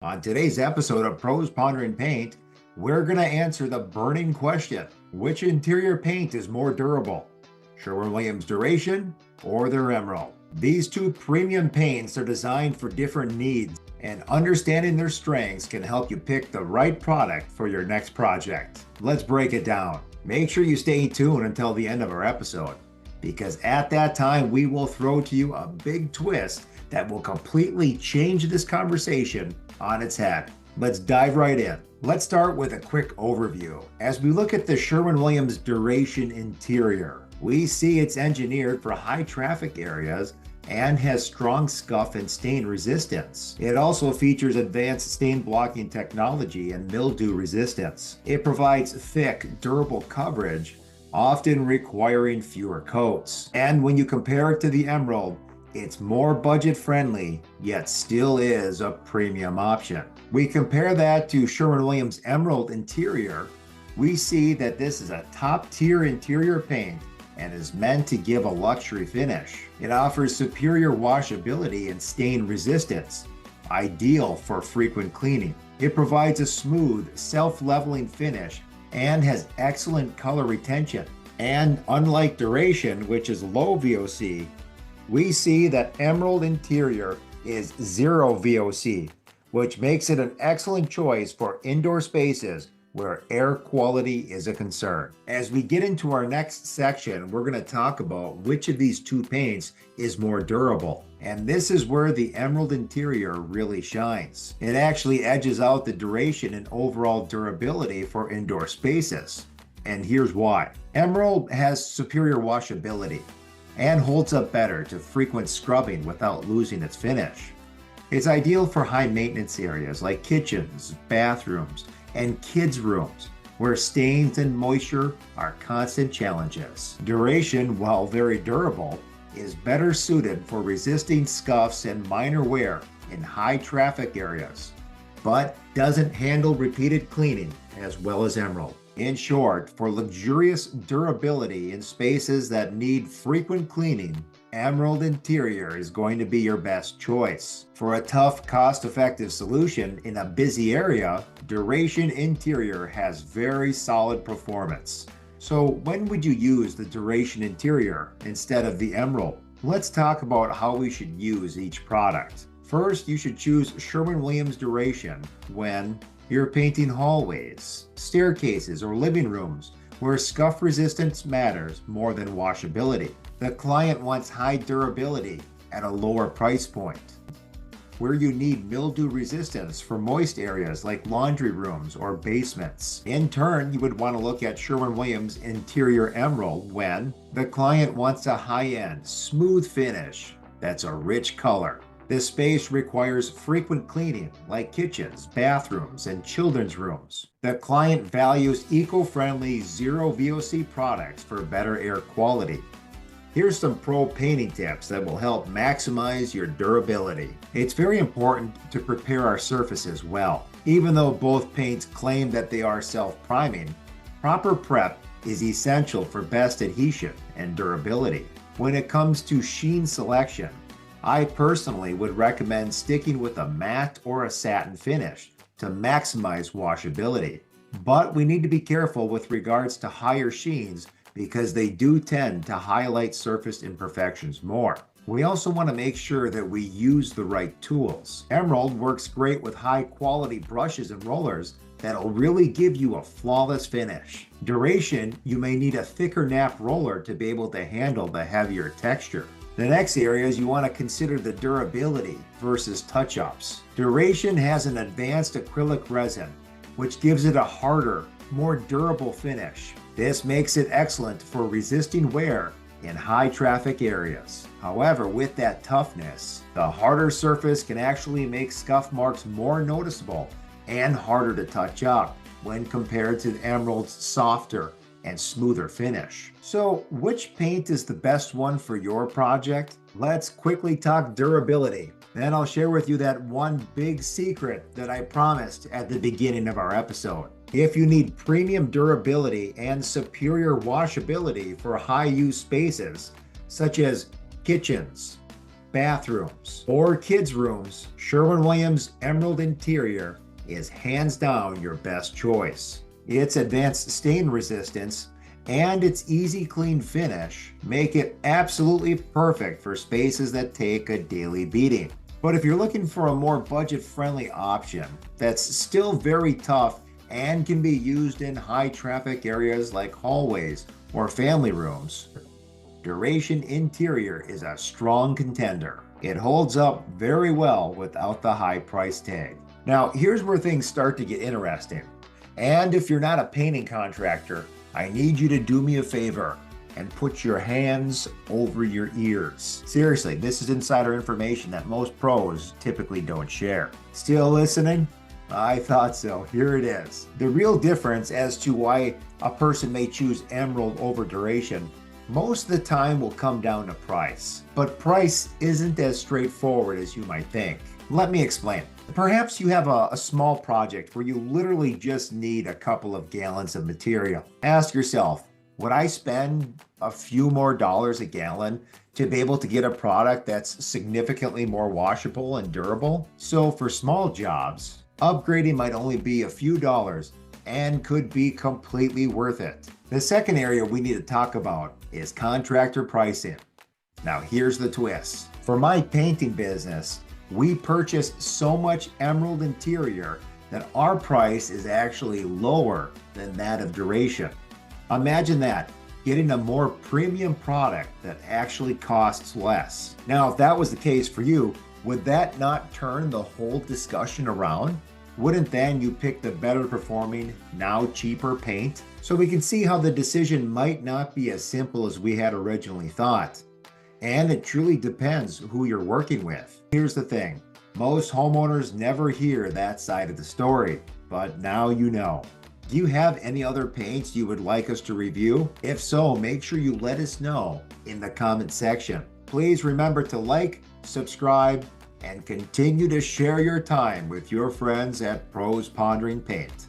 On today's episode of Pros Pondering Paint, we're going to answer the burning question: which interior paint is more durable, Sherwin-Williams Duration or their Emerald? These two premium paints are designed for different needs, and understanding their strengths can help you pick the right product for your next project. Let's break it down. Make sure you stay tuned until the end of our episode, because at that time we will throw to you a big twist that will completely change this conversation on its head. Let's dive right in. Let's start with a quick overview. As we look at the Sherwin-Williams Duration interior, we see it's engineered for high traffic areas and has strong scuff and stain resistance. It also features advanced stain blocking technology and mildew resistance. It provides thick, durable coverage, often requiring fewer coats. And when you compare it to the Emerald, it's more budget friendly, yet still is a premium option. We compare that to Sherwin-Williams Emerald interior, we see that this is a top tier interior paint and is meant to give a luxury finish. It offers superior washability and stain resistance, ideal for frequent cleaning. It provides a smooth, self-leveling finish and has excellent color retention. And unlike Duration, which is low VOC, we see that Emerald interior is zero VOC, which makes it an excellent choice for indoor spaces where air quality is a concern. As we get into our next section, we're going to talk about which of these two paints is more durable. And this is where the Emerald interior really shines. It actually edges out the Duration and overall durability for indoor spaces. And here's why. Emerald has superior washability and holds up better to frequent scrubbing without losing its finish. It's ideal for high maintenance areas like kitchens, bathrooms, and kids' rooms, where stains and moisture are constant challenges. Duration, while very durable, is better suited for resisting scuffs and minor wear in high traffic areas, but doesn't handle repeated cleaning as well as Emerald. In short, for luxurious durability in spaces that need frequent cleaning, Emerald interior is going to be your best choice. For a tough, cost-effective solution in a busy area, Duration interior has very solid performance. So when would you use the Duration interior instead of the Emerald? Let's talk about how we should use each product. First, you should choose Sherwin-Williams Duration when you're painting hallways, staircases, or living rooms where scuff resistance matters more than washability. The client wants high durability at a lower price point. Where you need mildew resistance for moist areas like laundry rooms or basements. In turn, you would want to look at Sherwin-Williams Interior Emerald when the client wants a high-end, smooth finish that's a rich color. This space requires frequent cleaning, like kitchens, bathrooms, and children's rooms. The client values eco-friendly, zero VOC products for better air quality. Here's some pro painting tips that will help maximize your durability. It's very important to prepare our surfaces well. Even though both paints claim that they are self-priming, proper prep is essential for best adhesion and durability. When it comes to sheen selection, I personally would recommend sticking with a matte or a satin finish to maximize washability. But we need to be careful with regards to higher sheens because they do tend to highlight surface imperfections more. We also want to make sure that we use the right tools. Emerald works great with high quality brushes and rollers that'll really give you a flawless finish. Duration, you may need a thicker nap roller to be able to handle the heavier texture. The next area is you want to consider the durability versus touch-ups. Duration has an advanced acrylic resin, which gives it a harder, more durable finish. This makes it excellent for resisting wear in high traffic areas. However, with that toughness, the harder surface can actually make scuff marks more noticeable and harder to touch up when compared to the Emerald's softer and smoother finish. So which paint is the best one for your project? Let's quickly talk durability. Then I'll share with you that one big secret that I promised at the beginning of our episode. If you need premium durability and superior washability for high use spaces, such as kitchens, bathrooms or kids' rooms, Sherwin-Williams Emerald Interior is hands down your best choice. Its advanced stain resistance and its easy clean finish make it absolutely perfect for spaces that take a daily beating. But if you're looking for a more budget-friendly option that's still very tough and can be used in high traffic areas like hallways or family rooms, Duration Interior is a strong contender. It holds up very well without the high price tag. Now, here's where things start to get interesting. And if you're not a painting contractor, I need you to do me a favor and put your hands over your ears. Seriously, this is insider information that most pros typically don't share. Still listening? I thought so. Here it is. The real difference as to why a person may choose Emerald over Duration most of the time will come down to price. But price isn't as straightforward as you might think. Let me explain. Perhaps you have a small project where you literally just need a couple of gallons of material. Ask yourself, would I spend a few more dollars a gallon to be able to get a product that's significantly more washable and durable? So for small jobs, upgrading might only be a few dollars and could be completely worth it. The second area we need to talk about is contractor pricing. Now here's the twist. For my painting business, we purchase so much Emerald Interior that our price is actually lower than that of Duration. Imagine that, getting a more premium product that actually costs less. Now, if that was the case for you, would that not turn the whole discussion around? Wouldn't then you pick the better performing, now cheaper paint? So we can see how the decision might not be as simple as we had originally thought. And it truly depends who you're working with. Here's the thing, most homeowners never hear that side of the story, but now you know. Do you have any other paints you would like us to review? If so, make sure you let us know in the comment section. Please remember to like, subscribe, and continue to share your time with your friends at Pros Pondering Paint.